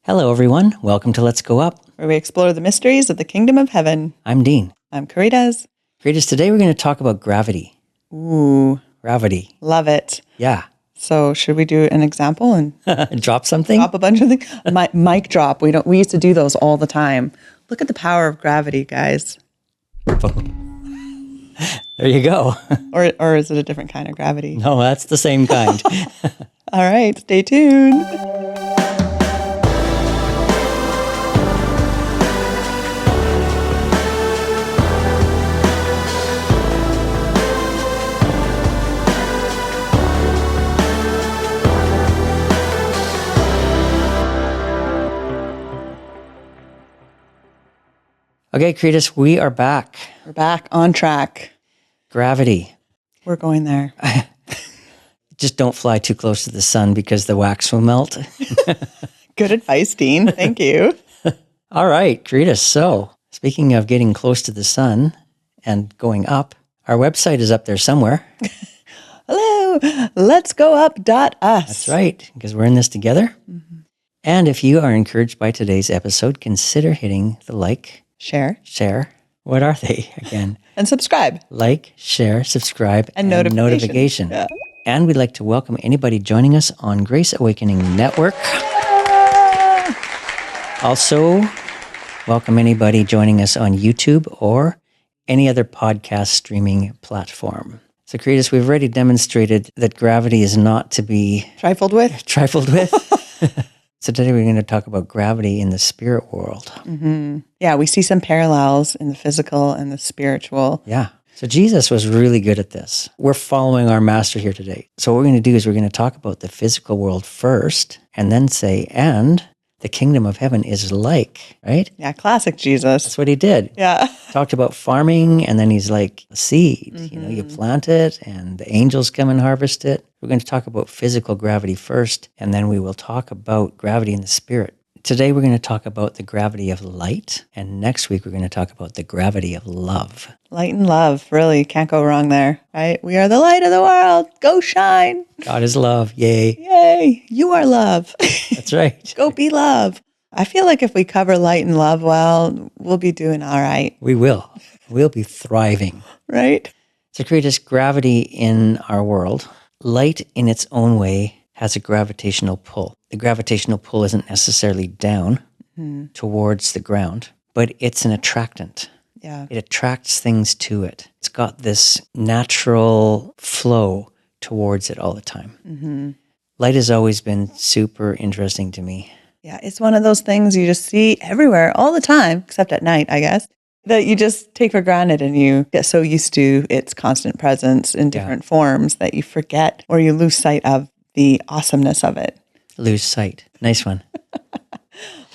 Hello, everyone. Welcome to Let's Go Up, where we explore the mysteries of the kingdom of heaven. I'm Dean. I'm Karitas. Karitas, today we're going to talk about gravity. Ooh. Gravity. Love it. Yeah. So should we do an example and drop something? drop a bunch of things? Mic drop. We used to do those all the time. Look at the power of gravity, guys. There you go. or is it a different kind of gravity? No, that's the same kind. All right, stay tuned. Okay, Karitas, we are back. We're back on track. Gravity. We're going there. Just don't fly too close to the sun because the wax will melt. Good advice, Dean. Thank you. All right, Karitas. So, speaking of getting close to the sun and going up, our website is up there somewhere. Hello, letsgoup.us. That's right, because we're in this together. Mm-hmm. And if you are encouraged by today's episode, consider hitting the like, share. What are they again? And subscribe. Like, share, subscribe, and notification. Yeah. And we'd like to welcome anybody joining us on Grace Awakening Network. Also, welcome anybody joining us on YouTube or any other podcast streaming platform. So, Karitas, we've already demonstrated that gravity is not to be trifled with. So today we're going to talk about gravity in the spirit world. Mm-hmm. Yeah, we see some parallels in the physical and the spiritual. Yeah. So Jesus was really good at this. We're following our master here today. So what we're going to do is we're going to talk about the physical world first and then say, and the kingdom of heaven is like, right? Yeah, classic Jesus. That's what he did. Yeah. Talked about farming, and then he's like, a seed. Mm-hmm. You plant it, and the angels come and harvest it. We're going to talk about physical gravity first, and then we will talk about gravity in the spirit. Today, we're going to talk about the gravity of light, and next week, we're going to talk about the gravity of love. Light and love, really, can't go wrong there, right? We are the light of the world. Go shine. God is love. Yay. Yay. You are love. That's right. Go be love. I feel like if we cover light and love well, we'll be doing all right. We will. We'll be thriving. Right? So, greatest gravity in our world, light in its own way has a gravitational pull. The gravitational pull isn't necessarily down towards the ground, but it's an attractant. Yeah. It attracts things to it. It's got this natural flow towards it all the time. Mm-hmm. Light has always been super interesting to me. Yeah, it's one of those things you just see everywhere all the time, except at night, I guess, that you just take for granted and you get so used to its constant presence in different forms that you forget or you lose sight of the awesomeness of it. Lose sight. Nice one.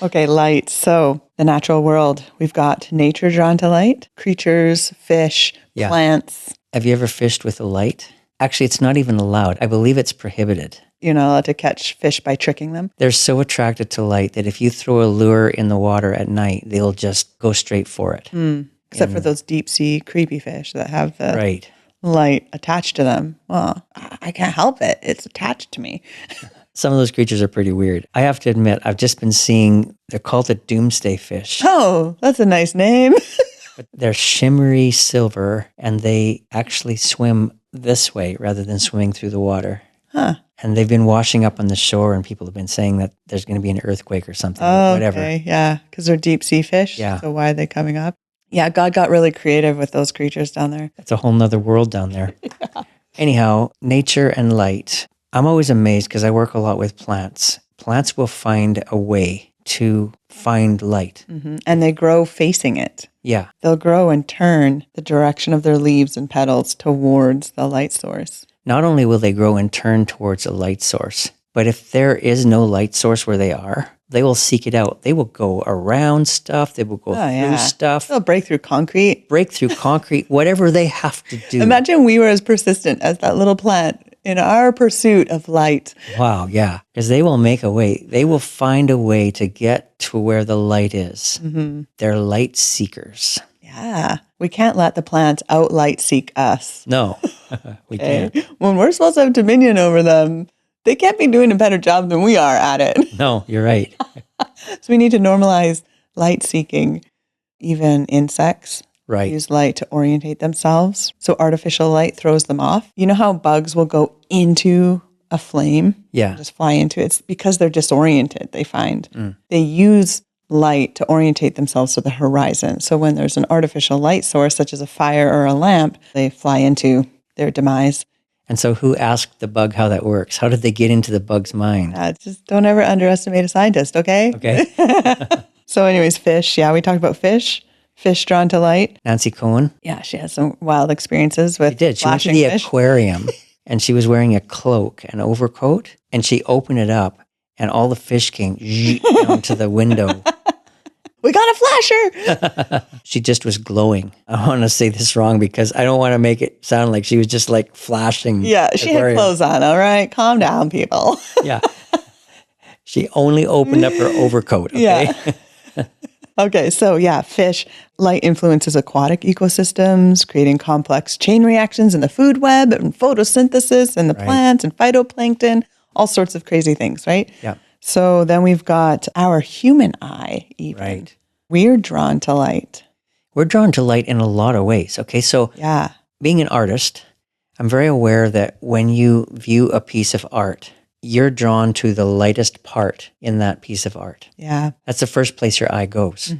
Okay, light. So the natural world, we've got nature drawn to light, creatures, fish, plants. Have you ever fished with a light? Actually, it's not even allowed. I believe it's prohibited. You're not allowed to catch fish by tricking them? They're so attracted to light that if you throw a lure in the water at night, they'll just go straight for it. Except for those deep sea creepy fish that have the light attached to them. Well, I can't help it. It's attached to me. Some of those creatures are pretty weird. I have to admit, I've just been seeing, they're called the doomsday fish. Oh, that's a nice name. But they're shimmery silver, and they actually swim this way rather than swimming through the water. Huh. And they've been washing up on the shore, and people have been saying that there's going to be an earthquake or something, or whatever. Okay, yeah, because they're deep sea fish. Yeah. So why are they coming up? Yeah, God got really creative with those creatures down there. It's a whole nother world down there. Yeah. Anyhow, nature and light. I'm always amazed because I work a lot with plants. Plants will find a way to find light. Mm-hmm. And they grow facing it. Yeah. They'll grow and turn the direction of their leaves and petals towards the light source. Not only will they grow and turn towards a light source, but if there is no light source where they are, they will seek it out. They will go around stuff. They will go through stuff. They'll break through concrete. Whatever they have to do. Imagine we were as persistent as that little plant in our pursuit of light. Wow, yeah. Because they will make a way. They will find a way to get to where the light is. Mm-hmm. They're light seekers. Yeah. We can't let the plants out light seek us. No, we can't. When we're supposed to have dominion over them, they can't be doing a better job than we are at it. No, you're right. So we need to normalize light seeking. Even insects Right. use light to orientate themselves. So artificial light throws them off. You know how bugs will go into a flame? Yeah. Just fly into it. It's because they're disoriented, they find. They use light to orientate themselves to the horizon. So when there's an artificial light source, such as a fire or a lamp, they fly into their demise. And so who asked the bug how that works? How did they get into the bug's mind? Just don't ever underestimate a scientist, okay? Okay. So anyways, fish. Yeah, we talked about fish. Fish drawn to light. Nancy Cohen? Yeah, she has some wild experiences with She did. She went to flashing the fish. aquarium and she was wearing a cloak, an overcoat, and she opened it up and all the fish came down to the window. We got a flasher. She just was glowing. I want to say this wrong because I don't want to make it sound like she was just like flashing. Yeah, she had aquarium. clothes on. All right, calm down, people. Yeah. She only opened up her overcoat. Okay. Yeah. Okay, so yeah, fish. Light influences aquatic ecosystems, creating complex chain reactions in the food web and photosynthesis and the plants and phytoplankton, all sorts of crazy things, right? Yeah. So then we've got our human eye even. Right. We're drawn to light. We're drawn to light in a lot of ways. Okay. So Yeah. being an artist, I'm very aware that when you view a piece of art, you're drawn to the lightest part in that piece of art. Yeah. That's the first place your eye goes.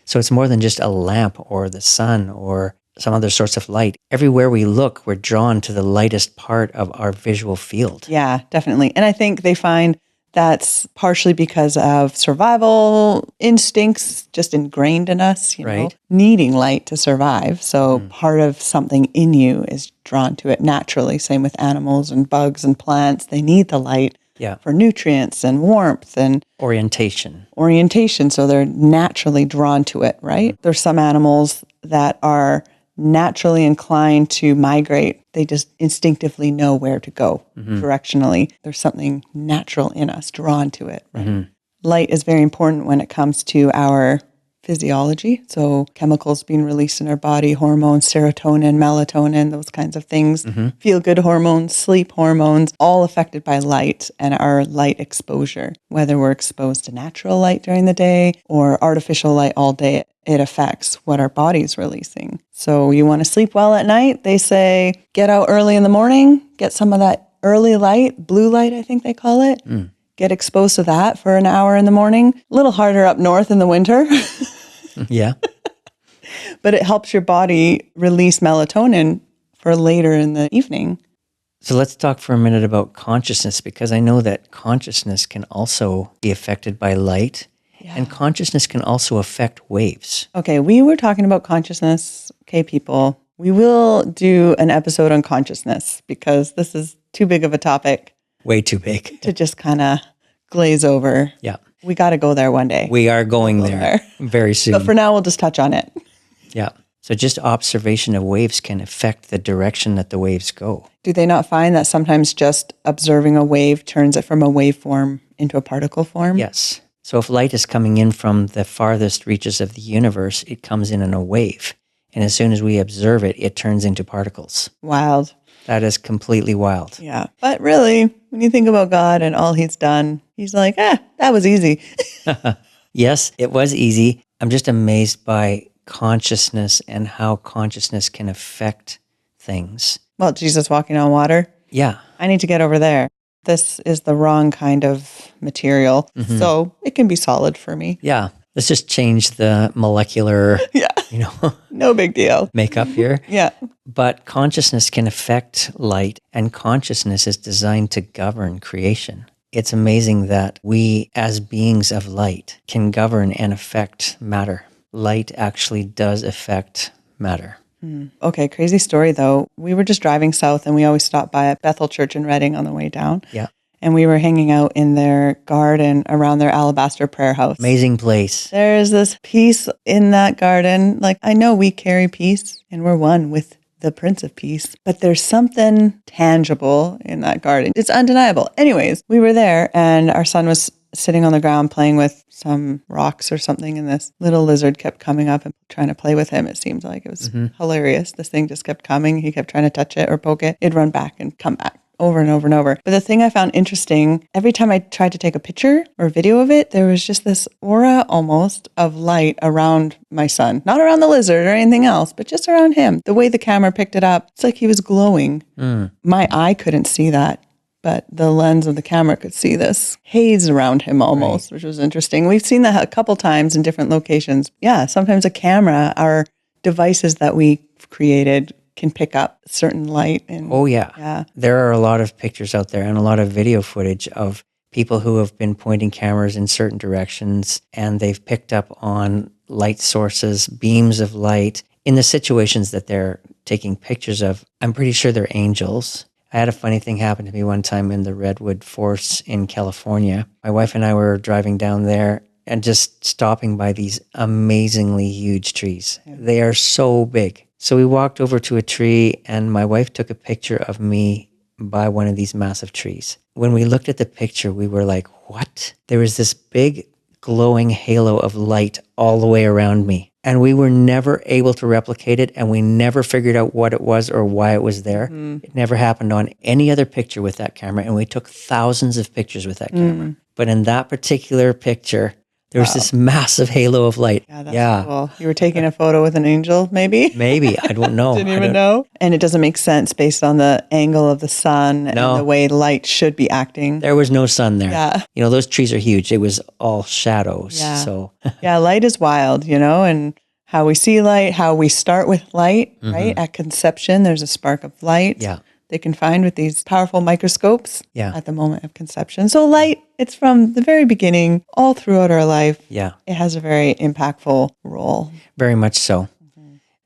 So it's more than just a lamp or the sun or some other source of light. Everywhere we look, we're drawn to the lightest part of our visual field. Yeah, definitely. And I think they find that's partially because of survival instincts just ingrained in us, you know, Right. needing light to survive. So part of something in you is drawn to it naturally. Same with animals and bugs and plants. They need the light Yeah. for nutrients and warmth and Orientation. orientation. So they're naturally drawn to it, right? There's some animals that are naturally inclined to migrate. They just instinctively know where to go directionally. There's something natural in us drawn to it. Right? Light is very important when it comes to our physiology. So chemicals being released in our body, hormones, serotonin, melatonin, those kinds of things, feel good hormones, sleep hormones, all affected by light and our light exposure. Whether we're exposed to natural light during the day or artificial light all day, it affects what our body's releasing. So you want to sleep well at night, they say get out early in the morning, get some of that early light, blue light, I think they call it. Get exposed to that for an hour in the morning. A little harder up north in the winter. Yeah. But it helps your body release melatonin for later in the evening. So let's talk for a minute about consciousness, because I know that consciousness can also be affected by light, and consciousness can also affect waves. Okay, we were talking about consciousness. Okay, people, we will do an episode on consciousness because this is too big of a topic Way too big. to just kind of glaze over. Yeah. We got to go there one day. We are going there very soon. But for now, we'll just touch on it. Yeah. So just observation of waves can affect the direction that the waves go. Do they not find that sometimes just observing a wave turns it from a waveform into a particle form? Yes. So if light is coming in from the farthest reaches of the universe, it comes in a wave. And as soon as we observe it, it turns into particles. Wild. That is completely wild. Yeah. But really, when you think about God and all he's done, he's like, that was easy. Yes, it was easy. I'm just amazed by consciousness and how consciousness can affect things. Well, Jesus walking on water. Yeah. I need to get over there. This is the wrong kind of material. So it can be solid for me. Yeah. Let's just change the molecular, Yeah. No big deal. makeup here. Yeah. But consciousness can affect light, and consciousness is designed to govern creation. It's amazing that we, as beings of light, can govern and affect matter. Light actually does affect matter. Okay, crazy story though. We were just driving south and we always stop by at Bethel Church in Reading on the way down. Yeah. And we were hanging out in their garden around their alabaster prayer house. Amazing place. There's this peace in that garden. Like, I know we carry peace and we're one with the Prince of Peace, but there's something tangible in that garden. It's undeniable. Anyways, we were there and our son was sitting on the ground playing with some rocks or something, and this little lizard kept coming up and trying to play with him. It seemed like it was hilarious. This thing just kept coming. He kept trying to touch it or poke it. It'd run back and come back. over and over and over. But the thing I found interesting, every time I tried to take a picture or video of it, there was just this aura almost of light around my son. Not around the lizard or anything else, but just around him. The way the camera picked it up, it's like he was glowing. My eye couldn't see that, but the lens of the camera could see this haze around him almost, which was interesting. We've seen that a couple times in different locations. Yeah, sometimes a camera, our devices that we created can pick up certain light. And There are a lot of pictures out there and a lot of video footage of people who have been pointing cameras in certain directions, and they've picked up on light sources, beams of light in the situations that they're taking pictures of. I'm pretty sure they're angels. I had a funny thing happen to me one time in the Redwood Forest in California. My wife and I were driving down there and just stopping by these amazingly huge trees. They are so big. So we walked over to a tree, and my wife took a picture of me by one of these massive trees. When we looked at the picture, we were like, what? There was this big glowing halo of light all the way around me. And we were never able to replicate it, and we never figured out what it was or why it was there. It never happened on any other picture with that camera, and we took thousands of pictures with that camera. But in that particular picture, there was this massive halo of light. Yeah, that's cool. You were taking a photo with an angel, maybe? Maybe. I don't know. Didn't even know. And it doesn't make sense based on the angle of the sun and the way light should be acting. There was no sun there. Yeah. You know, those trees are huge. It was all shadows. Yeah. So yeah, light is wild, you know, and how we see light, how we start with light, right? At conception, there's a spark of light. Yeah. They can find with these powerful microscopes at the moment of conception. So light, it's from the very beginning, all throughout our life. Yeah. It has a very impactful role. Very much so.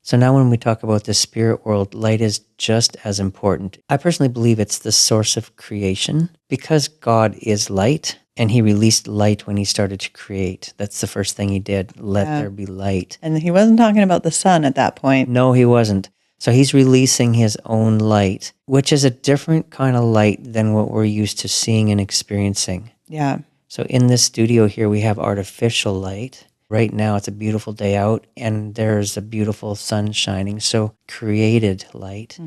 So now when we talk about the spirit world, light is just as important. I personally believe it's the source of creation because God is light, and he released light when he started to create. That's the first thing he did. Let there be light. And he wasn't talking about the sun at that point. No, he wasn't. So he's releasing his own light, which is a different kind of light than what we're used to seeing and experiencing. Yeah. So in this studio here, we have artificial light. Right now, it's a beautiful day out, and there's a beautiful sun shining. So created light.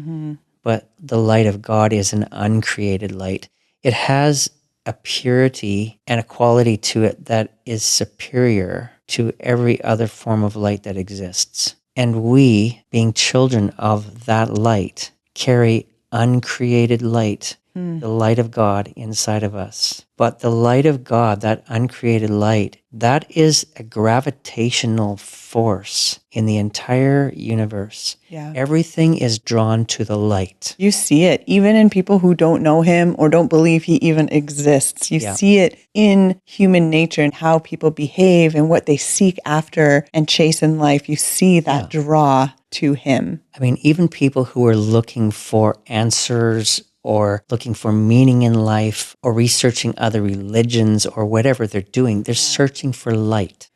But the light of God is an uncreated light. It has a purity and a quality to it that is superior to every other form of light that exists. And we, being children of that light, carry uncreated light, the light of God inside of us. But the light of God, that uncreated light, that is a gravitational force in the entire universe. Yeah. Everything is drawn to the light. You see it even in people who don't know him or don't believe he even exists. You see it in human nature and how people behave and what they seek after and chase in life. You see that draw to him. I mean, even people who are looking for answers or looking for meaning in life or researching other religions or whatever they're doing, they're searching for light.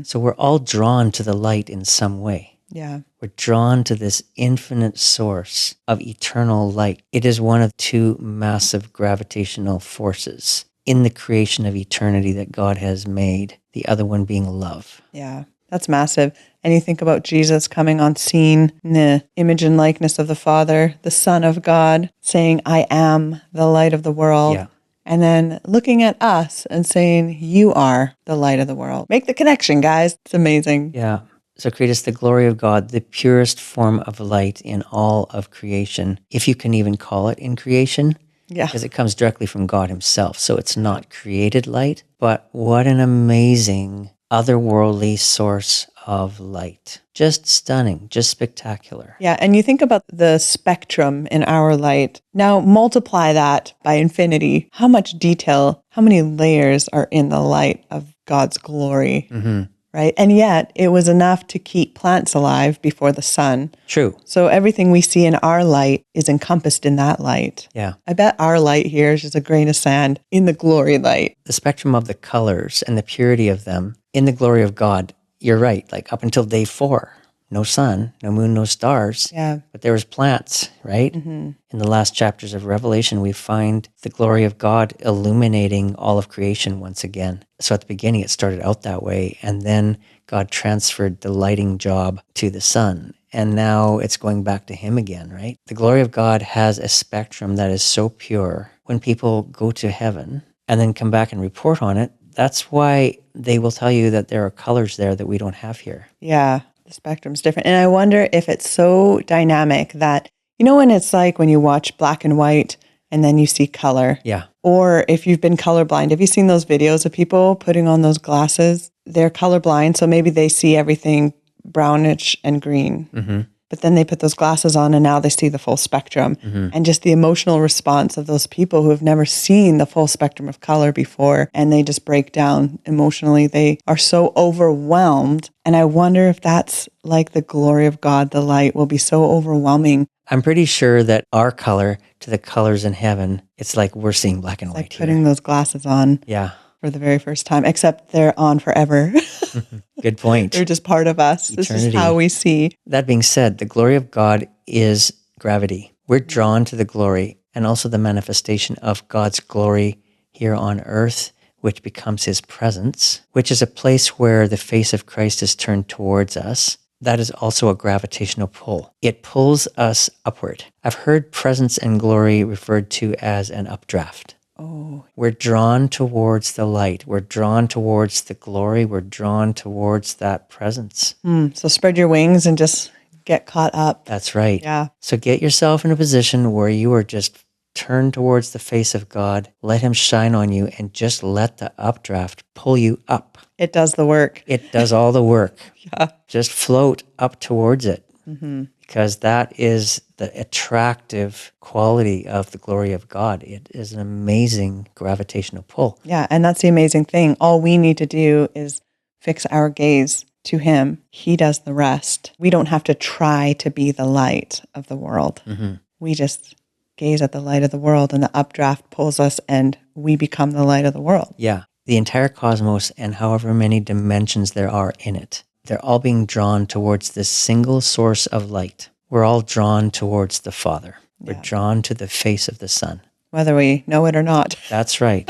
So we're all drawn to the light in some way. Yeah. We're drawn to this infinite source of eternal light. It is one of two massive gravitational forces in the creation of eternity that God has made, the other one being love. Yeah. That's massive. And you think about Jesus coming on scene in the image and likeness of the Father, the Son of God, saying, I am the light of the world. Yeah. And then looking at us and saying, you are the light of the world. Make the connection, guys. It's amazing. Yeah. So Karitas, the glory of God, the purest form of light in all of creation, if you can even call it in creation, because it comes directly from God himself. So it's not created light, but what an amazing otherworldly source of light. Just stunning, just spectacular. Yeah, and you think about the spectrum in our light. Now multiply that by infinity. How much detail, how many layers are in the light of God's glory, right? And yet it was enough to keep plants alive before the sun. True. So everything we see in our light is encompassed in that light. Yeah. I bet our light here is just a grain of sand in the glory light. The spectrum of the colors and the purity of them in the glory of God, you're right, like up until day 4. no sun, no moon, no stars. Yeah. But there was plants, right? In the last chapters of Revelation, we find the glory of God illuminating all of creation once again. So at the beginning, it started out that way. And then God transferred the lighting job to the sun. And now it's going back to him again, right? The glory of God has a spectrum that is so pure. When people go to heaven and then come back and report on it, that's why they will tell you that there are colors there that we don't have here. Yeah. The spectrum's different. And I wonder if it's so dynamic that, when it's like when you watch black and white and then you see color. Yeah. Or if you've been colorblind, have you seen those videos of people putting on those glasses? They're colorblind, so maybe they see everything brownish and green. But then they put those glasses on and now they see the full spectrum. And just the emotional response of those people who have never seen the full spectrum of color before, and they just break down emotionally. They are so overwhelmed. And I wonder if that's like the glory of God, the light will be so overwhelming. I'm pretty sure that our color to the colors in heaven, it's like we're seeing black and white Like putting here. those glasses on. Yeah. For the very first time, except they're on forever. Good point. They're just part of us. Eternity. This is how we see. That being said, the glory of God is gravity. We're drawn to the glory and also the manifestation of God's glory here on earth, which becomes his presence, which is a place where the face of Christ is turned towards us. That is also a gravitational pull. It pulls us upward. I've heard presence and glory referred to as an updraft. Oh, We're drawn towards the light. We're drawn towards the glory. We're drawn towards that presence. so spread your wings and just get caught up. That's right. Yeah. So get yourself in a position where you are just turned towards the face of God. Let him shine on you and just let the updraft pull you up. It does the work. It does all the work. Yeah. Just float up towards it. Because that is the attractive quality of the glory of God. It is an amazing gravitational pull. Yeah. And that's the amazing thing. All we need to do is fix our gaze to him. He does the rest. We don't have to try to be the light of the world. We just gaze at the light of the world and the updraft pulls us and we become the light of the world. Yeah. The entire cosmos and however many dimensions there are in it, they're all being drawn towards this single source of light. We're all drawn towards the Father. We're drawn to the face of the Son. Whether we know it or not. That's right.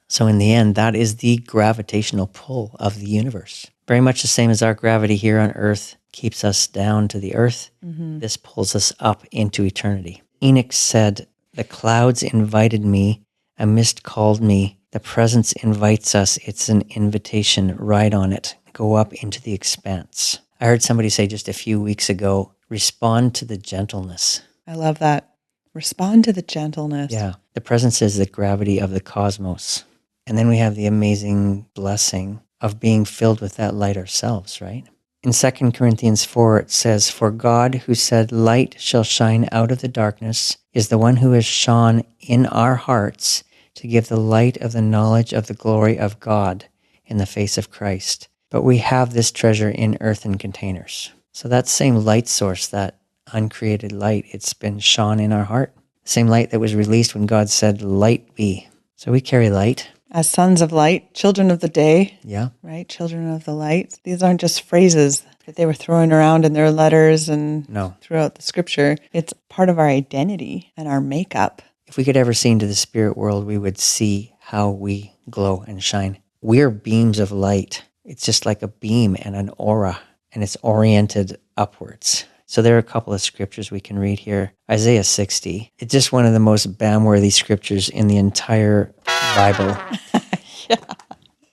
So in the end, that is the gravitational pull of the universe. Very much the same as our gravity here on Earth keeps us down to the earth. This pulls us up into eternity. Enoch said, "The clouds invited me, a mist called me. The presence invites us. It's an invitation. Ride on it. Go up into the expanse." I heard somebody say just a few weeks ago, respond to the gentleness. I love that. Respond to the gentleness. Yeah. The presence is the gravity of the cosmos. And then we have the amazing blessing of being filled with that light ourselves, right? In 2 Corinthians 4, it says, "For God, who said, 'Light shall shine out of the darkness,' is the one who has shone in our hearts to give the light of the knowledge of the glory of God in the face of Christ. But we have this treasure in earthen containers." So that same light source, that uncreated light, it's been shone in our heart. Same light that was released when God said, "Light be." So we carry light. As sons of light, children of the day, Yeah. right? Children of the light. These aren't just phrases that they were throwing around in their letters and No. throughout the scripture. It's part of our identity and our makeup. If we could ever see into the spirit world, we would see how we glow and shine. We're beams of light. It's just like a beam and an aura, and it's oriented upwards. So there are a couple of scriptures we can read here. Isaiah 60. It's just one of the most bam-worthy scriptures in the entire Bible.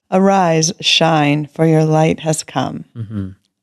Arise, shine, for your light has come,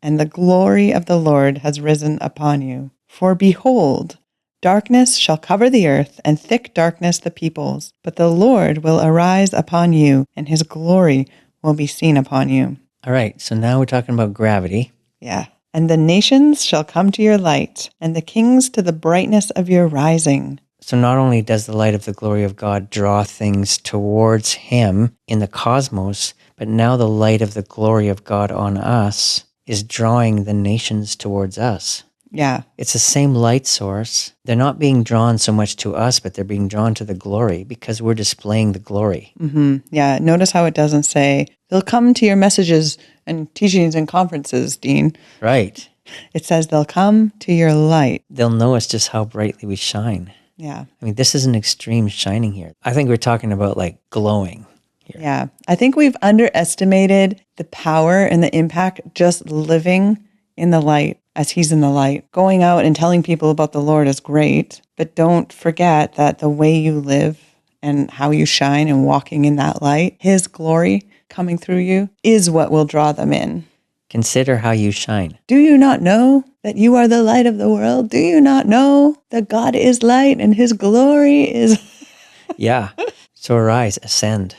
and the glory of the Lord has risen upon you. For behold, darkness shall cover the earth, and thick darkness the peoples. But the Lord will arise upon you, and his glory will be seen upon you. All right, so now we're talking about gravity. Yeah. And the nations shall come to your light, and the kings to the brightness of your rising. So not only does the light of the glory of God draw things towards him in the cosmos, but now the light of the glory of God on us is drawing the nations towards us. Yeah. It's the same light source. They're not being drawn so much to us, but they're being drawn to the glory because we're displaying the glory. Yeah. Notice how it doesn't say, they'll come to your messages and teachings and conferences, Dean. Right. It says they'll come to your light. They'll notice just how brightly we shine. Yeah. I mean, this is an extreme shining here. I think we're talking about like glowing here. Yeah. I think we've underestimated the power and the impact just living in the light as he's in the light. Going out and telling people about the Lord is great, but don't forget that the way you live and how you shine and walking in that light, his glory coming through you is what will draw them in. Consider how you shine. Do you not know that you are the light of the world? Do you not know that God is light and his glory is... Yeah. So arise, ascend,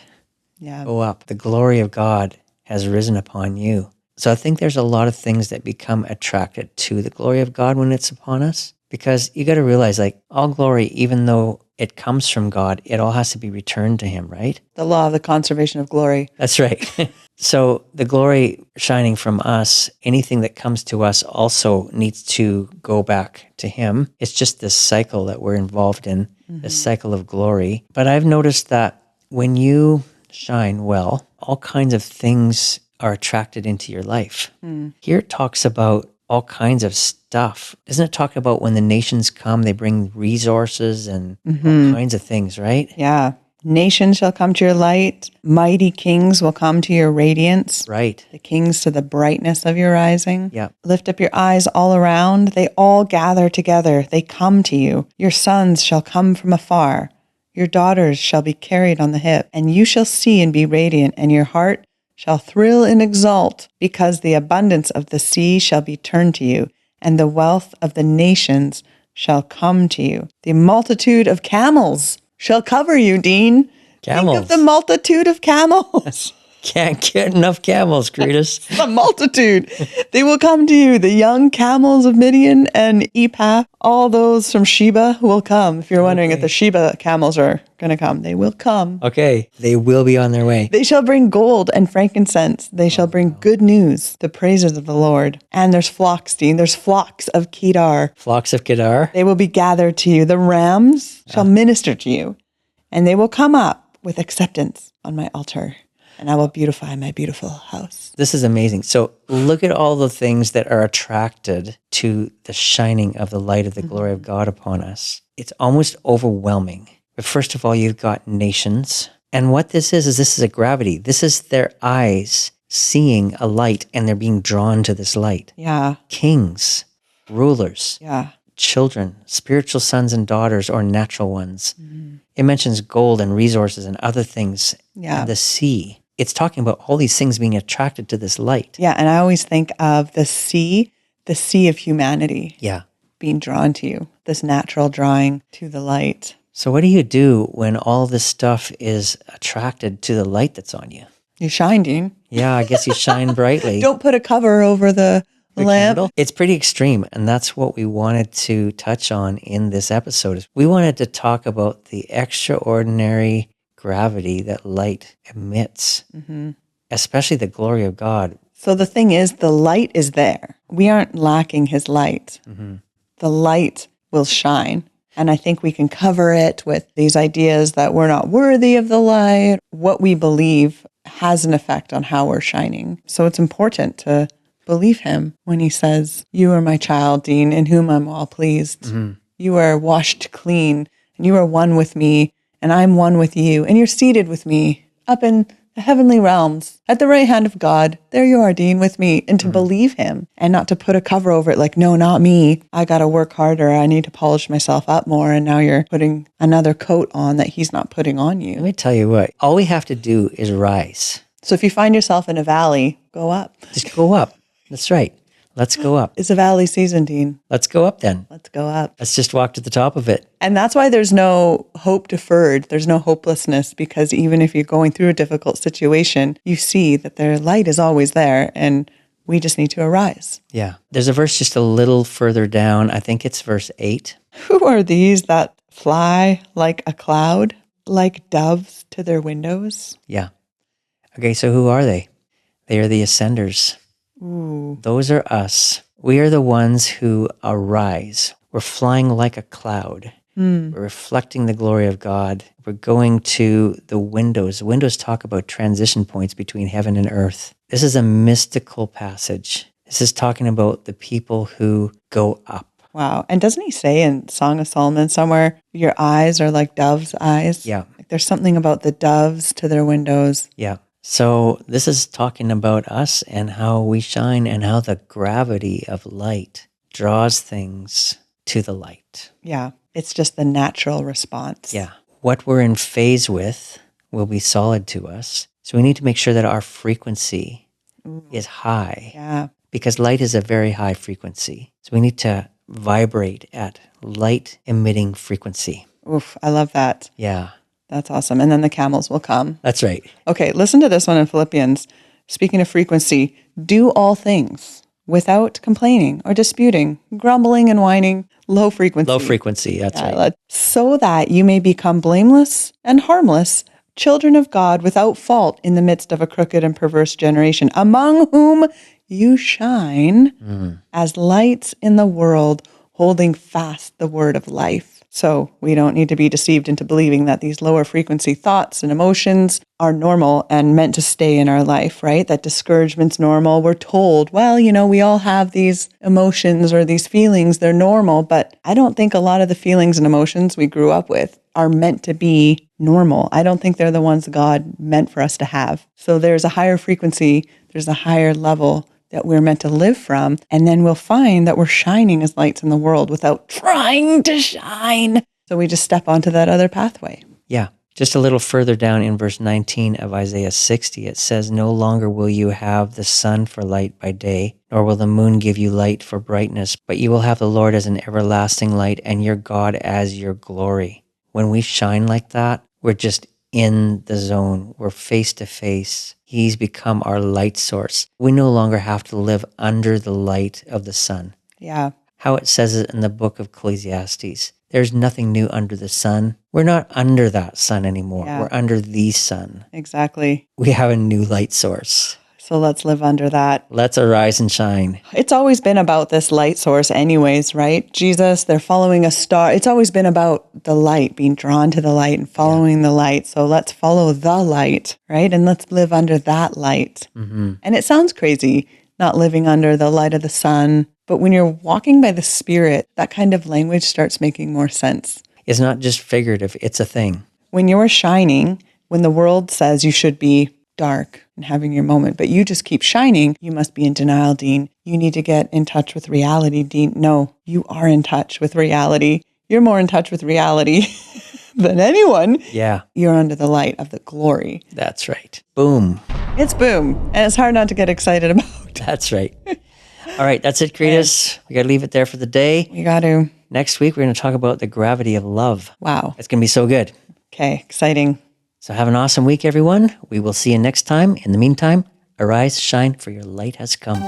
go up. The glory of God has risen upon you. So I think there's a lot of things that become attracted to the glory of God when it's upon us. Because you got to realize, like, all glory, even though it comes from God, it all has to be returned to him, right? The law of the conservation of glory. That's right. So the glory shining from us, anything that comes to us also needs to go back to him. It's just this cycle that we're involved in, this cycle of glory. But I've noticed that when you shine well, all kinds of things are attracted into your life. Here it talks about all kinds of stuff. Doesn't it talk about when the nations come, they bring resources and all kinds of things, right? Yeah. Nations shall come to your light. Mighty kings will come to your radiance. Right. The kings to the brightness of your rising. Yeah. Lift up your eyes all around. They all gather together. They come to you. Your sons shall come from afar. Your daughters shall be carried on the hip. And you shall see and be radiant, and your heart shall thrill and exult, because the abundance of the sea shall be turned to you, and the wealth of the nations shall come to you. The multitude of camels shall cover you, Dean. Camels. Think of the multitude of camels. Can't get enough camels, Karitas. The multitude. They will come to you. The young camels of Midian and Ephah, all those from Sheba will come. If you're wondering if the Sheba camels are going to come, they will come. Okay, they will be on their way. They shall bring gold and frankincense. They shall bring good news, the praises of the Lord. And there's flocks, Dean. There's flocks of Kedar. Flocks of Kedar. They will be gathered to you. The rams shall minister to you. And they will come up with acceptance on my altar. And I will beautify my beautiful house. This is amazing. So look at all the things that are attracted to the shining of the light of the glory of God upon us. It's almost overwhelming. But first of all, you've got nations. And what this is a gravity. This is their eyes seeing a light and they're being drawn to this light. Yeah. Kings, rulers, Yeah. children, spiritual sons and daughters or natural ones. It mentions gold and resources and other things. Yeah. And the sea. It's talking about all these things being attracted to this light. Yeah. And I always think of the sea of humanity Yeah. being drawn to you, this natural drawing to the light. So what do you do when all this stuff is attracted to the light that's on you? You shine, Dean. Yeah, I guess you shine brightly. Don't put a cover over the lamp. Candle. It's pretty extreme, and that's what we wanted to touch on in this episode. We wanted to talk about the extraordinary gravity that light emits, especially the glory of God. So the thing is, the light is there. We aren't lacking his light. The light will shine. And I think we can cover it with these ideas that we're not worthy of the light. What we believe has an effect on how we're shining. So it's important to believe him when he says, you are my child, Dean, in whom I'm well pleased. You are washed clean, and you are one with me, and I'm one with you, and you're seated with me up in the heavenly realms at the right hand of God. There you are, Dean, with me. And to believe him and not to put a cover over it like, no, not me. I got to work harder. I need to polish myself up more. And now you're putting another coat on that he's not putting on Let you. me tell you what, all we have to do is rise. So if you find yourself in a valley, go up. Just go up. That's right. Let's go up. It's a valley season, Dean. Let's go up then. Let's go up. Let's just walk to the top of it. And that's why there's no hope deferred. There's no hopelessness, because even if you're going through a difficult situation, you see that their light is always there, and we just need to arise. Yeah. There's a verse just a little further down. I think it's verse 8. Who are these that fly like a cloud, like doves to their windows? Yeah. Okay, so who are they? They are the ascenders. Ooh. Those are us. We are the ones who arise. We're flying like a cloud. We're reflecting the glory of God. We're going to the windows. Windows talk about transition points between heaven and earth. This is a mystical passage. This is talking about the people who go up. Wow. And doesn't he say in Song of Solomon somewhere, your eyes are like doves' eyes? Yeah. Like there's something about the doves to their windows. Yeah. So this is talking about us and how we shine and how the gravity of light draws things to the light. Yeah. It's just the natural response. Yeah. What we're in phase with will be solid to us. So we need to make sure that our frequency is high. Yeah. Because light is a very high frequency. So we need to vibrate at light emitting frequency. Oof. I love that. Yeah. That's awesome. And then the camels will come. That's right. Okay. Listen to this one in Philippians. Speaking of frequency, do all things without complaining or disputing, grumbling and whining, low frequency. Low frequency. That's right. So that you may become blameless and harmless, children of God without fault in the midst of a crooked and perverse generation, among whom you shine as lights in the world, holding fast the word of life. So we don't need to be deceived into believing that these lower frequency thoughts and emotions are normal and meant to stay in our life, right? That discouragement's normal. We're told, well, we all have these emotions or these feelings. They're normal, but I don't think a lot of the feelings and emotions we grew up with are meant to be normal. I don't think they're the ones God meant for us to have. So there's a higher frequency, there's a higher level that we're meant to live from. And then we'll find that we're shining as lights in the world without trying to shine. So we just step onto that other pathway. Yeah. Just a little further down in verse 19 of Isaiah 60, it says, "No longer will you have the sun for light by day, nor will the moon give you light for brightness, but you will have the Lord as an everlasting light and your God as your glory." When we shine like that, we're just in the zone. We're face to face. He's become our light source. We no longer have to live under the light of the sun. Yeah. How it says it in the book of Ecclesiastes. There's nothing new under the sun. We're not under that sun anymore. Yeah. We're under the sun. Exactly. We have a new light source. So let's live under that. Let's arise and shine. It's always been about this light source anyways, right? Jesus, they're following a star. It's always been about the light, being drawn to the light and following the light. So let's follow the light, right? And let's live under that light. Mm-hmm. And it sounds crazy, not living under the light of the sun. But when you're walking by the Spirit, that kind of language starts making more sense. It's not just figurative, it's a thing. When you're shining, when the world says you should be dark and having your moment, but you just keep shining, you must be in denial, Dean. You need to get in touch with reality, Dean. No, you are in touch with reality. You're more in touch with reality than anyone. Yeah. You're under the light of the glory. That's right. Boom. It's boom. And it's hard not to get excited about. That's right. All right, that's it, Karitas. We got to leave it there for the day. We got to. Next week, we're going to talk about the gravity of love. Wow. It's going to be so good. Okay, exciting. So have an awesome week, everyone. We will see you next time. In the meantime, arise, shine, for your light has come.